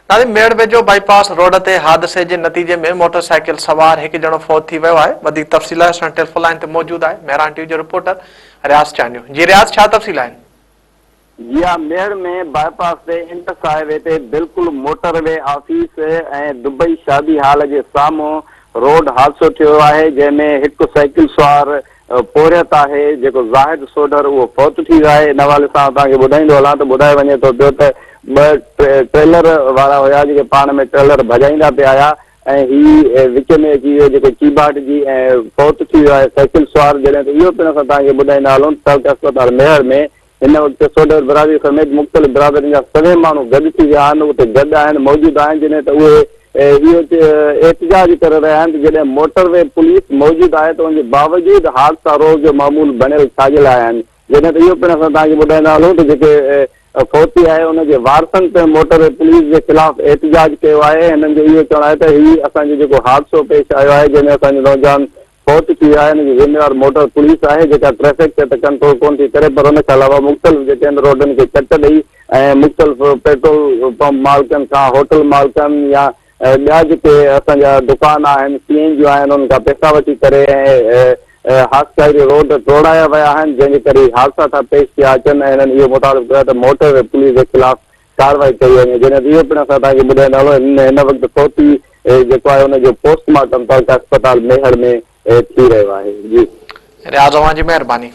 नाज़रीन मेड़ वेझो बाईपास रोड ते हादसे जे नतीजे में मोटरसाइकिल सवार एक ॼणो फौत थी वियो आहे। वधीक तफ़सील सां टेलीफोन लाइन ते मौजूद आहे मेहरान टीवी जो रिपोर्टर रियाज़ चानियो। जी रियाज़, छा तफ़सील आहिनि? जी हाँ, मेड़ में बाईपास ते इंडस हाईवे ते बिल्कुल मोटरवे ऑफिस ऐं दुबई शादी हाल जे साम्हूं रोड हादसो थियो आहे, जंहिंमें हिकु साइकिल सवार पोरियत आहे जेको ज़ाहिद सोडर उहो फौत थी वियो आहे। इन हवाले सां तव्हांखे ॿुधाईंदो हलां त ॿुधायो वञे थो पियो त ॿ ट्रेलर वारा हुया जेके पाण में ट्रेलर भॼाईंदा पिया हुआ ऐं ही विच में अची वियो जेको चीबाट जी ऐं फौत थी वियो आहे साइकिल सवार। जॾहिं त इहो पिणु असां तव्हांखे ॿुधाईंदा हलूं त अस्पताल मेहर में हिन वक़्तु सोडर बिरादरी समेत मुख़्तलिफ़ बिरादरियुनि जा सभई माण्हू गॾु थी विया आहिनि, उते गॾु आहिनि, मौजूदु आहिनि, जॾहिं त उहे इहो एहतिजाज करे रहिया आहिनि त जॾहिं मोटरवे पुलिस मौजूदु आहे त उनजे बावजूदि हादसा रोज़ जो मामूल बणियल छाजे लाइ आहिनि। जॾहिं त इहो पिणु असां तव्हांखे ॿुधाईंदा हलूं त जेके फौती आहे उनजे वारसनि पिणु मोटरवे पुलिस जे ख़िलाफ़ एहतिजाज कयो आहे। हिननि जो इहो चवणु आहे त हीउ असांजो जेको हादसो पेश आयो आहे जंहिंमें असांजो नौजवान फौत थी वियो आहे, हिनजी ज़िम्मेवार मोटर पुलिस आहे जेका ट्रैफिक ते त कंट्रोल कोन थी करे, पर हुनखे अलावा मुख़्तलिफ़ जेके आहिनि रोडनि खे चट ॾेई ऐं मुख़्तलिफ़ पेट्रोल पंप मालिकनि खां होटल मालिकनि या ॿिया जेके असांजा दुकान आहिनि सीएन जूं आहिनि उन्हनि खां पैसा वठी करे ऐं हादसाई रोड तोड़ाया विया आहिनि, जंहिंजे करे हादसा था पेश थिया अचनि ऐं हिननि इहो मुतालिब कयो त मोटर पुलिस जे ख़िलाफ़ कार्रवाई कई वञे। जॾहिं त इहो पिणु असां तव्हांखे ॿुधाईंदा हलो हिन वक़्तु फौती जेको आहे हुनजो पोस्टमार्टम अस्पताल मेहर में थी रहियो आहे। जी रियाज़, तव्हांजी महिरबानी।